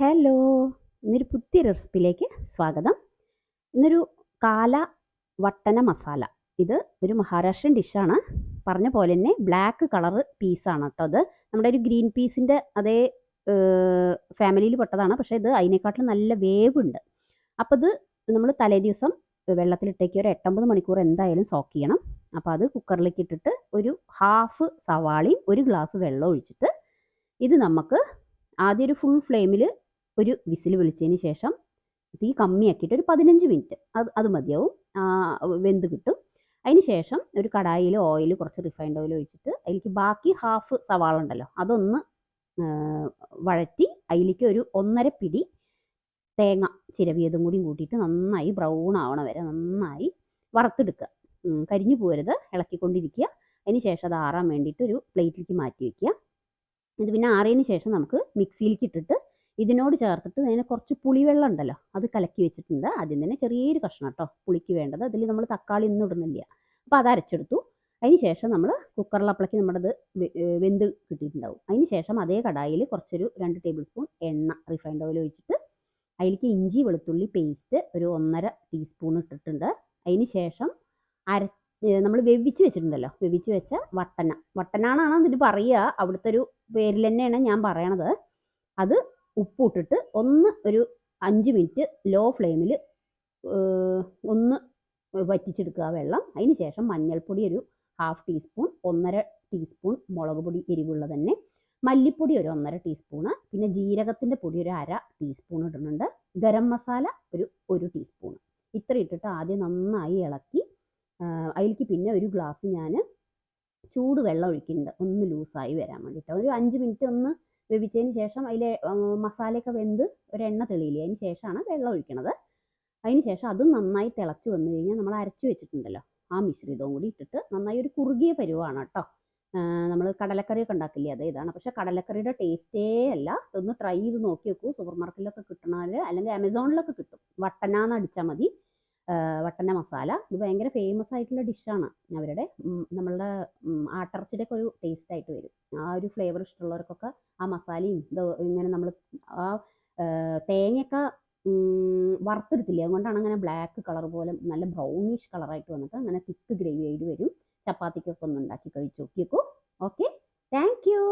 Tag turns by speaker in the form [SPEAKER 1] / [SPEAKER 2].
[SPEAKER 1] Hello! ഇന്നൊരു പുതിയ റെസിപ്പിയിലേക്ക് സ്വാഗതം. ഇന്നൊരു കാല വട്ടന മസാല. ഇത് ഒരു മഹാരാഷ്ട്രീയൻ ഡിഷാണ്. പറഞ്ഞ പോലെ തന്നെ ബ്ലാക്ക് കളറ് പീസാണ് കേട്ടോ അത്. നമ്മുടെ ഒരു ഗ്രീൻ പീസിൻ്റെ അതേ ഫാമിലിയിൽ പെട്ടതാണ്. പക്ഷേ ഇത് അതിനെക്കാട്ടിലും നല്ല വേവുണ്ട്. അപ്പോൾ ഇത് നമ്മൾ തലേദിവസം വെള്ളത്തിലിട്ടേക്ക് ഒരു 8-9 മണിക്കൂർ എന്തായാലും സോക്ക് ചെയ്യണം. അപ്പോൾ അത് കുക്കറിലേക്ക് ഇട്ടിട്ട് ഒരു ഹാഫ് സവാളയും ഒരു ഗ്ലാസ് വെള്ളം ഒഴിച്ചിട്ട് ഇത് നമുക്ക് ആദ്യം ഒരു ഫുൾ ഫ്ലെയിമിൽ ഒരു വിസിൽ വിളിച്ചതിന് ശേഷം തീ കമ്മിയാക്കിയിട്ട് ഒരു 15 മിനിറ്റ് അത് മതിയാവും. വെന്ത് കിട്ടും. അതിന് ശേഷം ഒരു കടായിൽ ഓയിൽ കുറച്ച് റിഫൈൻഡ് ഓയിൽ ഒഴിച്ചിട്ട് അതിലേക്ക് ബാക്കി ഹാഫ് സവാള ഉണ്ടല്ലോ അതൊന്ന് വഴറ്റി അതിലേക്ക് ഒരു 1.5 പിടി തേങ്ങ ചിരവിയതും കൂടി കൂട്ടിയിട്ട് നന്നായി ബ്രൗൺ ആവണ വരെ നന്നായി വറുത്തെടുക്കുക. കരിഞ്ഞു പോരുത്, ഇളക്കിക്കൊണ്ടിരിക്കുക. അതിന് ശേഷം അത് ആറാൻ വേണ്ടിയിട്ട് ഒരു പ്ലേറ്റിലേക്ക് മാറ്റി വയ്ക്കുക. ഇത് പിന്നെ ആറിയതിന് ശേഷം നമുക്ക് മിക്സിയിലേക്ക് ഇട്ടിട്ട് ഇതിനോട് ചേർത്തിട്ട് അതിന് കുറച്ച് പുളിവെള്ളം ഉണ്ടല്ലോ അത് കലക്കി വെച്ചിട്ടുണ്ട്. ആദ്യം തന്നെ ചെറിയൊരു കഷ്ണം കേട്ടോ പുളിക്ക് വേണ്ടത്. അതിൽ നമ്മൾ തക്കാളി ഒന്നും ഇടുന്നില്ല. അപ്പോൾ അത് അരച്ചെടുത്തു. അതിന് ശേഷം നമ്മൾ കുക്കറിലപ്പളേക്ക് നമ്മുടെ ഇത് വെന്ത് കിട്ടിയിട്ടുണ്ടാവും. അതിന് ശേഷം അതേ കടായിൽ കുറച്ചൊരു 2 ടേബിൾ സ്പൂൺ എണ്ണ റിഫൈൻഡ് ഓയിൽ ഒഴിച്ചിട്ട് അതിലേക്ക് ഇഞ്ചി വെളുത്തുള്ളി പേസ്റ്റ് ഒരു 1.5 ടീസ്പൂൺ ഇട്ടിട്ടുണ്ട്. അതിന് ശേഷം നമ്മൾ വെവിച്ച് വെച്ചിട്ടുണ്ടല്ലോ, വെവിച്ച് വെച്ച വട്ടനാണെന്നാണ് ഇതിന് പറയുക. അവിടുത്തെ ഒരു പേരിൽ തന്നെയാണ് ഞാൻ പറയണത്. അത് ഉപ്പിട്ടിട്ട് ഒരു 5 മിനിറ്റ് ലോ ഫ്ലെയിമിൽ ഒന്ന് വറ്റിച്ചെടുക്കുക വെള്ളം. അതിന് ശേഷം മഞ്ഞൾപ്പൊടി ഒരു 1/2 ടീസ്പൂൺ, 1.5 ടീസ്പൂൺ മുളക് പൊടി എരിവുള്ള തന്നെ, മല്ലിപ്പൊടി ഒരു 1.5 ടീസ്പൂണ്, പിന്നെ ജീരകത്തിൻ്റെ പൊടി ഒരു 1/2 ടീസ്പൂൺ ഇടുന്നുണ്ട്, ഗരം മസാല ഒരു ടീസ്പൂൺ. ഇത്ര ഇട്ടിട്ട് ആദ്യം നന്നായി ഇളക്കി അതിലേക്ക് പിന്നെ ഒരു ഗ്ലാസ് ഞാൻ ചൂട് വെള്ളം ഒഴിക്കുന്നുണ്ട് ഒന്ന് ലൂസായി വരാൻ വേണ്ടിയിട്ട്. ഒരു 5 മിനിറ്റ് ഒന്ന് വേവിച്ചതിന് ശേഷം അതിലെ മസാലയൊക്കെ വെന്ത് ഒരു എണ്ണ തെളിയില്ലേ, അതിന് ശേഷമാണ് വെള്ളം ഒഴിക്കണത്. അതിന് ശേഷം അതും നന്നായി തിളച്ച് വന്നു കഴിഞ്ഞാൽ നമ്മൾ അരച്ച് വെച്ചിട്ടുണ്ടല്ലോ ആ മിശ്രിതവും കൂടി ഇട്ടിട്ട് നന്നായി ഒരു കുറുകിയ പരുവാണ് കേട്ടോ. നമ്മൾ കടലക്കറിയൊക്കെ ഉണ്ടാക്കില്ലേ അതേ ഇതാണ്. പക്ഷേ കടലക്കറിയുടെ ടേസ്റ്റേ അല്ല. ഒന്ന് ട്രൈ ചെയ്ത് നോക്കി നോക്കൂ. സൂപ്പർ മാർക്കറ്റിലൊക്കെ കിട്ടണത് അല്ലെങ്കിൽ ആമസോണിലൊക്കെ കിട്ടും. വട്ടനാന്ന് അടിച്ചാൽ മതി. വട്ടന മസാല. ഇത് ഭയങ്കര ഫേമസ് ആയിട്ടുള്ള ഡിഷാണ് അവരുടെ. നമ്മളുടെ ആട്ടിറച്ചിയുടെയൊക്കെ ഒരു ടേസ്റ്റ് ആയിട്ട് വരും. ആ ഒരു ഫ്ലേവർ ഇഷ്ടമുള്ളവർക്കൊക്കെ ആ മസാലയും ഇത് ഇങ്ങനെ നമ്മൾ ആ തേങ്ങയൊക്കെ വറുത്തെടുത്തില്ലേ, അതുകൊണ്ടാണ് അങ്ങനെ ബ്ലാക്ക് കളർ പോലെ നല്ല ബ്രൗണിഷ് കളറായിട്ട് വന്നിട്ട് അങ്ങനെ തിക്ക് ഗ്രേവി ആയിട്ട് വരും. ചപ്പാത്തിക്കൊക്കെ ഒന്ന് ഉണ്ടാക്കി കഴിച്ച് നോക്കിയേക്കൂ. Okay, thank you.